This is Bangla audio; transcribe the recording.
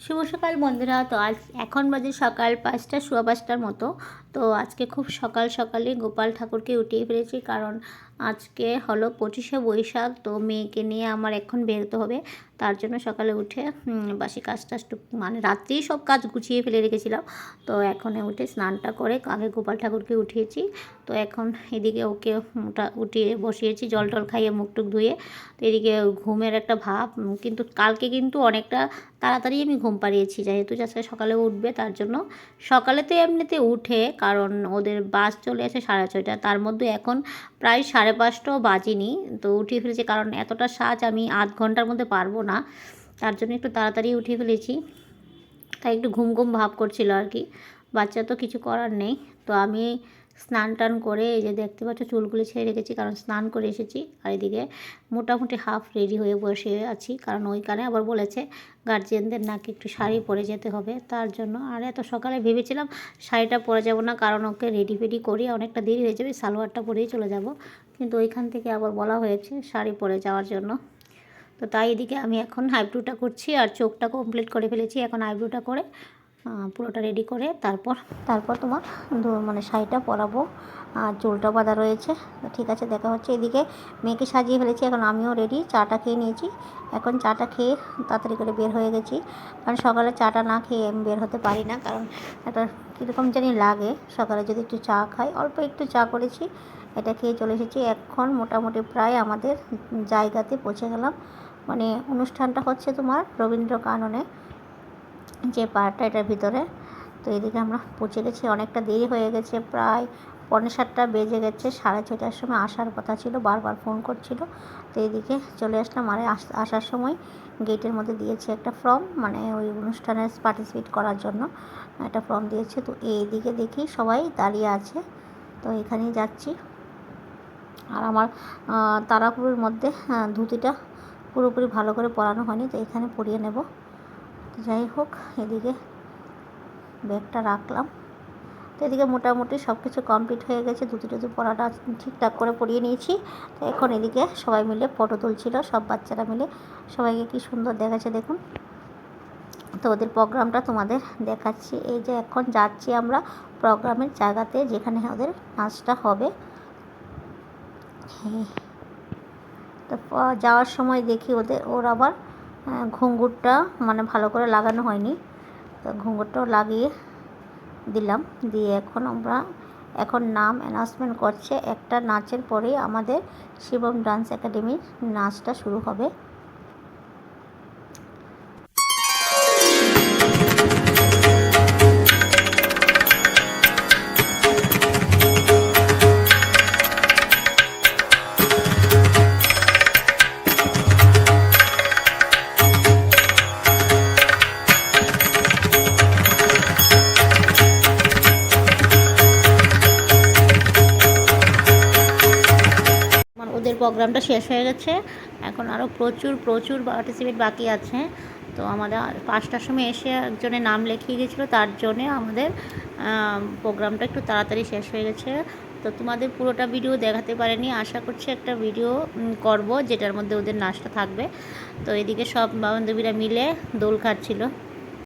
শুভ সকাল বন্ধুরা। তো আজ এখন বাজে সকাল 5টা, সোয়া 5টার মতো। তো আজকে খুব সকাল সকালে গোপাল ঠাকুরকে উঠিয়ে ফেলেছি, কারণ আজকে হলো 25শে বৈশাখ। তো মেয়েকে নিয়ে আমার এখন বেরোতে হবে, তার জন্য সকালে উঠে বাসি কাজ টাজ মানে রাত্রেই সব কাজ গুছিয়ে ফেলে রেখেছিলাম। তো এখন উঠে স্নানটা করে আগে গোপাল ঠাকুরকে উঠিয়েছি। তো এখন এদিকে ওকে উঠিয়ে বসিয়েছি, জল টল খাইয়ে মুখ টুক ধুয়ে। তো এদিকে ঘুমের একটা ভাব, কিন্তু কালকে কিন্তু অনেকটা তাড়াতাড়ি আমি ঘুম পাড়িয়েছি, যেহেতু আজকে সকালে উঠবে তার জন্য। সকালে তো এমনিতে উঠে, কারণ ওদের বাস চলে আসে 6:30, তার মধ্যে এখন প্রায় 5:30টাও বাজেনি। তো উঠিয়ে ফেলেছি, কারণ এতটা সাজ আমি আধ ঘন্টার মধ্যে পারবো না, তার জন্য একটু তাড়াতাড়ি উঠিয়ে ফেলেছি। তাই একটু ঘুম ঘুম ভাব করছিল আর কি। বাচ্চা তো কিছু করার নেই। তো আমি স্নান টান করে এই যে দেখতে পাচ্ছ চুলগুলি ছেড়ে রেখেছি, কারণ স্নান করে এসেছি। আর এদিকে মোটামুটি হাফ রেডি হয়ে বসে আছি, কারণ ওইখানে আবার বলেছে গার্জিয়ানদের নাকি একটু শাড়ি পরে যেতে হবে, তার জন্য। আর এত সকালে ভেবেছিলাম শাড়িটা পরে যাব না, কারণ ওকে রেডি ফেডি করি অনেকটা দেরি হয়ে যাবে, সালোয়ারটা পরেই চলে যাব। কিন্তু ওইখান থেকে আবার বলা হয়েছে শাড়ি পরে যাওয়ার জন্য। তো তাই এদিকে আমি এখন আইব্রোটা করছি, আর চোখটা কমপ্লিট করে ফেলেছি। এখন আইব্রোটা করে পুরোটা রেডি করে তারপর তোমার মানে শাড়িটা পরাবো, আর চুলটা বাঁধা রয়েছে। ঠিক আছে, দেখা হচ্ছে। এদিকে মেয়েকে সাজিয়ে ফেলেছি, এখন আমিও রেডি। চাটা খেয়ে নিয়েছি, এখন চাটা খেয়ে তাড়াতাড়ি করে বের হয়ে গেছি, কারণ সকালে চাটা না খেয়ে আমি বের হতে পারি না, কারণ একটা কীরকম জানি লাগে সকালে যদি একটু চা খাই। অল্প একটু চা করেছি, এটা খেয়ে চলে এসেছি। এখন মোটামুটি প্রায় আমাদের জায়গাতে পৌঁছে গেলাম। মানে অনুষ্ঠানটা হচ্ছে তোমার রবীন্দ্র কাননে, যে পার্কটা এটার ভিতরে। তো এদিকে আমরা পৌঁছে গেছি, অনেকটা দেরি হয়ে গেছে, প্রায় 6:45 বেজে গেছে। 6:30টার সময় আসার কথা ছিল, বারবার ফোন করছিল। তো এদিকে চলে আসলাম। আর আসার সময় গেটের মধ্যে দিয়েছে একটা ফর্ম, মানে ওই অনুষ্ঠানে পার্টিসিপেট করার জন্য একটা ফর্ম দিয়েছে। তো এইদিকে দেখি সবাই দাঁড়িয়ে আছে, তো এখানেই যাচ্ছি। আর আমার তারাপুরের মধ্যে ধুতিটা পুরোপুরি ভালো করে পরানো হয়নি, তো এখানে পরিয়ে নেব। যাই হোক, এদিকে ব্যাগটা রাখলাম। তো এদিকে মোটামুটি সব কিছু কমপ্লিট হয়ে গেছে, ধুতি পরাটা ঠিকঠাক করে পরিয়ে নিয়েছি। তো এখন এদিকে সবাই মিলে ফটো তুলছিল, সব বাচ্চারা মিলে। সবাইকে কি সুন্দর দেখাচ্ছে দেখুন। তো ওদের প্রোগ্রামটা তোমাদের দেখাচ্ছি। এই যে এখন যাচ্ছি আমরা প্রোগ্রামের জায়গাতে, যেখানে ওদের নাচটা হবে। তো যাওয়ার সময় দেখি ওর আবার ঘুঙুরটা মানে ভালো করে লাগানো হয়নি, তো ঘুঙুরটাও লাগিয়ে দিলাম। দিয়ে এখন নাম অ্যানাউন্সমেন্ট করছে। একটা নাচের পরেই আমাদের শিবম ডান্স একাডেমির নাচটা শুরু হবে। ওদের প্রোগ্রামটা শেষ হয়ে গেছে, এখন আরও প্রচুর পার্টিসিপেট বাকি আছে। তো আমাদের 5টার সময় এসে একজনের নাম লিখিয়ে গেছিলো, তার জন্যে আমাদের প্রোগ্রামটা একটু তাড়াতাড়ি শেষ হয়ে গেছে। তো তোমাদের পুরোটা ভিডিও দেখাতে পারিনি, আশা করছি একটা ভিডিও করব যেটার মধ্যে ওদের নাচটা থাকবে। তো এদিকে সব বান্ধবীরা মিলে দোল খাচ্ছিল।